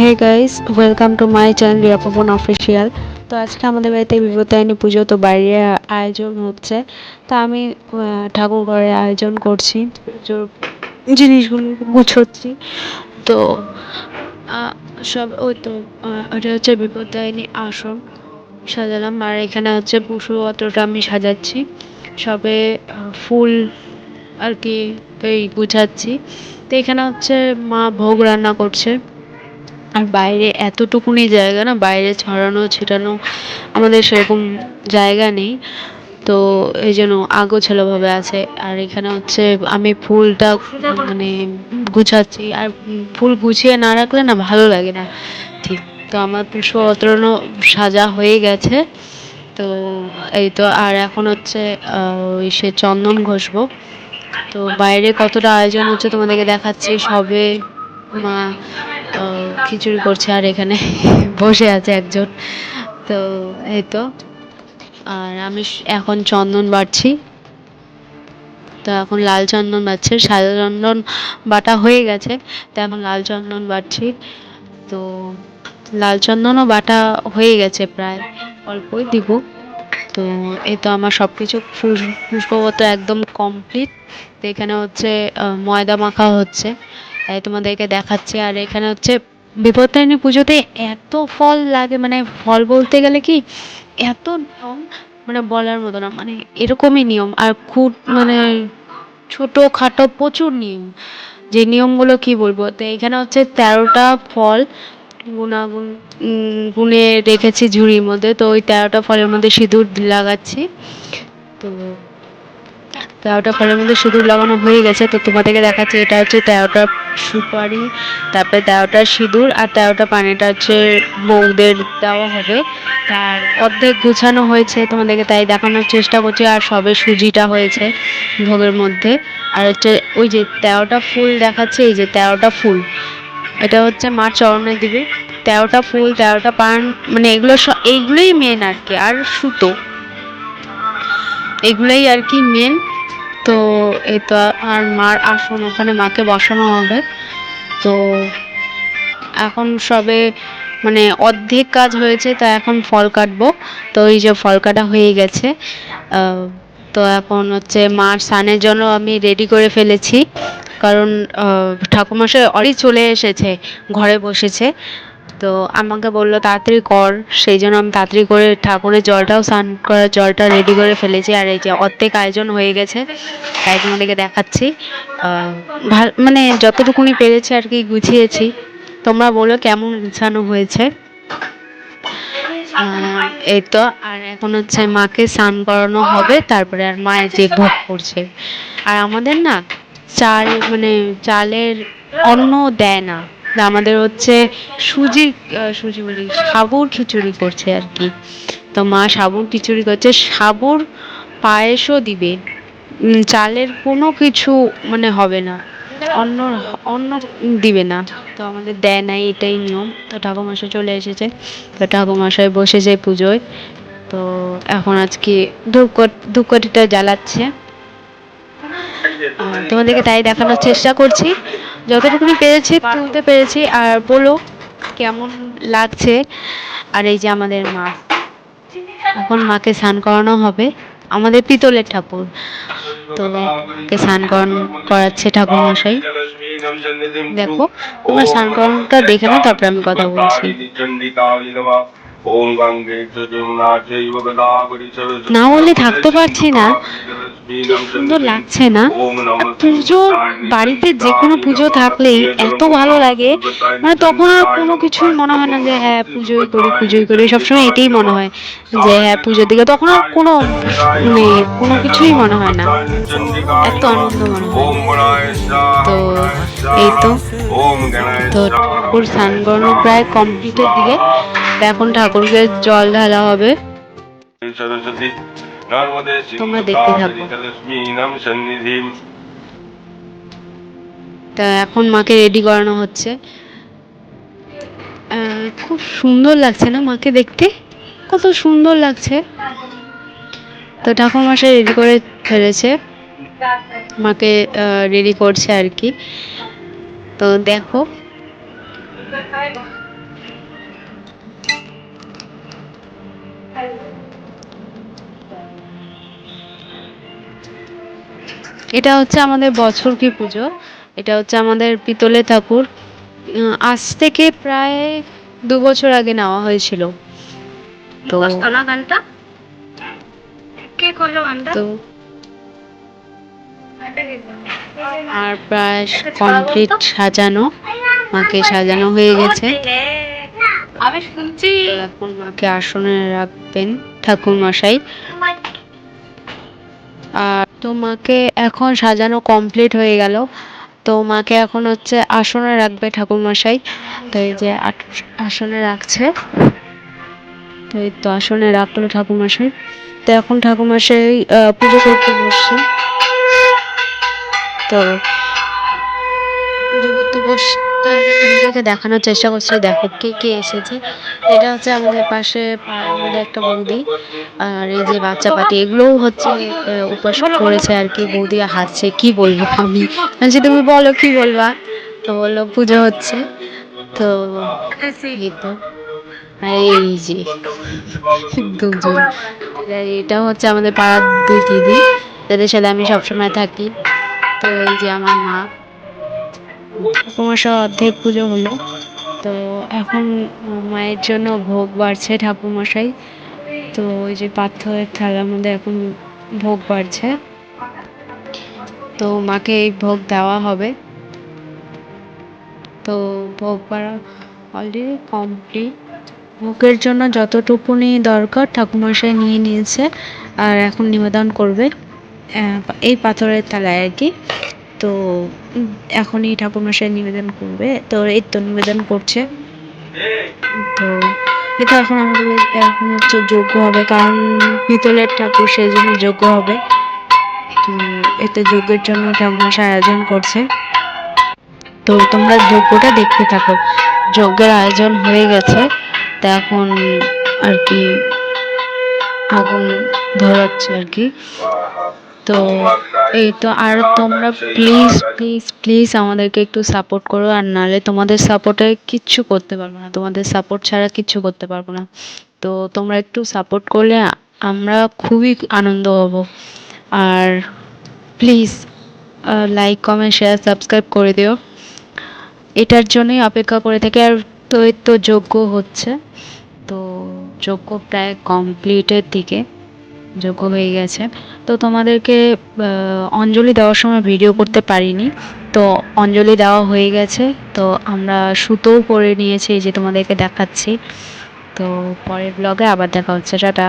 Hey guys, welcome to my channel Riyapaban official. তো আজকে আমাদের বাড়িতে বিপত্তারিণী পুজো, তো বাইরে আয়োজন হচ্ছে। তা আমি ঠাকুর ঘরে আয়োজন করছি, পুজোর জিনিসগুলো গুছোচ্ছি। তো সব ওই তো ওটা হচ্ছে বিপত্তারিণী আসন সাজালাম, আর এখানে হচ্ছে পুষ্পপত্রটা আমি সাজাচ্ছি সবে, ফুল আর কি এই গুছাচ্ছি। তো এখানে হচ্ছে মা ভোগ রান্না করছে। আর বাইরে এতটুকুনি জায়গা না, বাইরে ছড়ানো ছিটানো আমাদের সেরকম জায়গা নেই, তো এই জন্য আগোছালোভাবে আছে। আর এখানে হচ্ছে আমি ফুলটা মানে গুছাচ্ছি, আর ফুল গুছিয়ে না রাখলে না ভালো লাগে না ঠিক। তো আমার পুষ্পপত্র সাজা হয়ে গেছে। তো এই তো, আর এখন হচ্ছে ওই সে চন্দন ঘষবো। তো বাইরে কতটা আয়োজন হচ্ছে তোমাদেরকে দেখাচ্ছি। সবে মা খিচুড়ি করছে, আর এখানে বসে আছে একজন। তো এই তো, আর আমি এখন চন্দন বাটছি। তো এখন লাল চন্দন বাটছে, সাদা চন্দন বাটা হয়ে গেছে, তো এখন লাল চন্দন বাটছি। তো লাল চন্দনও বাটা হয়ে গেছে, প্রায় অল্পই দিব। তো এই তো আমার সব কিছু পুষ্পবত একদম কমপ্লিট। তো এখানে হচ্ছে ময়দা মাখা হচ্ছে, তাই তোমাদেরকে দেখাচ্ছি। আর এখানে হচ্ছে বিপত্তারিণী পুজোতে এত ফল লাগে, মানে ফল বলতে গেলে কি এত নিয়ম, মানে বলার মতো না, মানে এরকমই নিয়ম। আর খুব মানে ছোটোখাটো প্রচুর নিয়ম, যে নিয়মগুলো কি বলবো। তো এখানে হচ্ছে 13টা ফল গুনাগুন গুনে রেখেছি ঝুড়ির মধ্যে। তো ওই 13টা ফলের মধ্যে সিঁদুর লাগাচ্ছি। তো 13টা ফলের মধ্যে সিঁদুর লাগানো হয়ে গেছে। তো তোমাদেরকে দেখাচ্ছি, এটা হচ্ছে 13টা সুপারি, তারপরে 13টা সিঁদুর, আর 13টা পানিটা হচ্ছে বউদের দেওয়া হবে। তার অর্ধেক গুছানো হয়েছে তোমাদেরকে তাই দেখানোর চেষ্টা করছি। আর সবে সুজিটা হয়েছে ভোগের মধ্যে। আর হচ্ছে ওই যে 13টা ফুল দেখাচ্ছে, এই যে 13টা ফুল, এটা হচ্ছে মার চরণে দিবে। 13টা ফুল, 13টা পান, মানে এগুলো এইগুলোই মেন আর কি। আর সুতো, এগুলোই আর কি মেন। তো এই তো, আর মার আসন ওখানে মাকে বসানো হবে। তো এখন সবে মানে অর্ধেক কাজ হয়েছে, তা এখন ফল কাটবো। তো এই যে ফল কাটা হয়ে গেছে। তো এখন হচ্ছে মার স্নানের জন্য আমি রেডি করে ফেলেছি, কারণ ঠাকুরমশাই অলরেডি চলে এসেছে, ঘরে বসেছে। তো আমাকে বললো তাড়াতাড়ি কর, সেই জন্য আমি তাড়াতাড়ি করে ঠাকুরের জলটাও, স্নান করার জলটা রেডি করে ফেলেছি। আর এই যে অর্ধেক আয়োজন হয়ে গেছে, তাই তোমাদেরকে দেখাচ্ছি। মানে যতটুকুনি পেরেছি আর কি গুছিয়েছি। তোমরা বলো কেমন গুছানো হয়েছে। এই তো, আর এখন হচ্ছে মাকে স্নান করানো হবে, তারপরে আর মায়ের যে ভোগ করছে। আর আমাদের না চাল, মানে চালের অন্ন দেয় না, আমাদের হচ্ছে সুজি বলি, সাবুর খিচুড়ি করছে আর কি। তো মা সাবুর খিচুড়ি করছে, সাবুর পায়েসও দিবে, চালের কোনো কিছু মানে হবে না, অন্য অন্য দিবে না। তো আমাদের দেয় নাই, এটাই নিয়ম। তো ঠাকুরমশাই চলে এসেছে, তো ঠাকুরমশাই বসেছে পুজোয়। তো এখন আজকে ধূপকাঠিটা জ্বালাচ্ছে। তোমাদেরকে তাই দেখানোর চেষ্টা করছি, যতটুকুনি পেরেছি তুলতে পেরেছি। আর বলো কেমন লাগছে। আর এই যে আমাদের মা, এখন মাকে স্নান করানো হবে, আমাদের পিতলের ঠাকুর। তো মাকে স্নান করাচ্ছে ঠাকুর মশাই। দেখো তোমরা স্নান করানোটা দেখে নাও, তারপরে আমি কথা বলছি। না বললে থাকতে পারছি না, সুন্দর লাগছে না। পুজো বাড়িতে যে কোনো পুজো থাকলেই এত ভালো লাগে, মানে তখন আর কোনো কিছুই মনে হয় না যে হ্যাঁ পুজোই করি, সবসময় এটাই মনে হয় যে হ্যাঁ পুজোর দিকে, তখন আর কোনো মানে কোনো কিছুই মনে হয় না, এত আনন্দ মনে হয়। তো এই তো, তো ঠাকুর স্নান করানো প্রায় কমপ্লিটের দিকে। এখন ঠাকুরকে জল ঢালা হবে, তোমরা দেখতে থাকো। তা এখন মাকে রেডি করানো হচ্ছে। খুব সুন্দর লাগছে না মাকে দেখতে, কত সুন্দর লাগছে। তো ঠাকুরমশাই রেডি করে ফেলেছে, মাকে রেডি করছে আর কি। তো দেখো এটা হচ্ছে আমাদের বছর কি পুজো। এটা হচ্ছে আমাদের পিতলের ঠাকুর। আজ থেকে প্রায় 2 বছর আগে নেওয়া হয়েছিল। তো তো আর প্রায় কমপ্লিট সাজানো, মাকে সাজানো হয়ে গেছে। আমি শুনছি এখন মাকে আসনে রাখবেন ঠাকুর মশাই। আর তো মাকে এখন সাজানো কমপ্লিট হয়ে গেল। তো মাকে এখন হচ্ছে আসনে রাখবে ঠাকুর মশাই। তো এই যে আসনে রাখছে। তো এই তো আসনে রাখলো ঠাকুর মশাই। তো এখন ঠাকুর মশাই পুজো করতে বসছে। তো পুজো করতে বসতে দেখানোর চেষ্টা করছি, দেখো কে কে এসেছে। এটা হচ্ছে আমাদের পাশে পাড়ার মধ্যে একটা বৌদি। আর এই যে বাচ্চা পাটি এগুলোও হচ্ছে উপাস করেছে আর কি। বৌদি হাসছে, কি বলবো আমি, বলছি তুমি বলো কি বলবা। তো বললো পুজো হচ্ছে। তো এই তো এই যে দুজন, এটা হচ্ছে আমাদের পাড়ার দুই দিদি, যাদের সাথে আমি সবসময় থাকি। তো এই যে আমার মা। ঠাকুরমশাই অর্ধেক পুজো হলো। তো এখন মায়ের জন্য ভোগ বাড়ছে ঠাকুরমশাই। তো ওই যে পাথরের থালার মধ্যে এখন ভোগ বাড়ছে। তো মাকে এই ভোগ দেওয়া হবে। তো ভোগ বাড়া অলরেডি কমপ্লিট। ভোগের জন্য যতটুকুনি দরকার ঠাকুরমশাই নিয়ে নিয়েছে। আর এখন নিবেদন করবে এই পাথরের থালায় আর কি। তো এখনই ঠাকুরমশাই নিবেদন করবে। তো এই তো নিবেদন করছে। তো এটা এখন আমাদের এখন হচ্ছে যজ্ঞ হবে, কারণ পিতলের ঠাকুর সেই জন্য যজ্ঞ হবে। তো এতে যজ্ঞের জন্য ঠাকুরমশাই আয়োজন করছে। তো তোমরা যজ্ঞটা দেখতে থাকো। যজ্ঞের আয়োজন হয়ে গেছে। তা এখন আর কি আগুন ধরাচ্ছে আর কি। তো এই তো, আর তোমরা প্লিজ প্লিজ প্লিজ আমাদেরকে একটু সাপোর্ট করো, আর নাহলে তোমাদের সাপোর্টে কিচ্ছু করতে পারবো না, তোমাদের সাপোর্ট ছাড়া কিচ্ছু করতে পারবো না। তো তোমরা একটু সাপোর্ট করলে আমরা খুবই আনন্দ হব। আর please like comment share subscribe করে দিও। এটার জন্যই অপেক্ষা করে থাকি। আর তো এই তো যজ্ঞ হচ্ছে। তো যজ্ঞ প্রায় কমপ্লিটের দিকে, যজ্ঞ হয়ে গেছে। তো তোমাদেরকে অঞ্জলি দেওয়ার সময় ভিডিও করতে পারিনি। তো অঞ্জলি দেওয়া হয়ে গেছে। তো আমরা সুতোও পরে নিয়েছি, এই যে তোমাদেরকে দেখাচ্ছি। তো পরের ব্লগে আবার দেখা হচ্ছে, টাটা।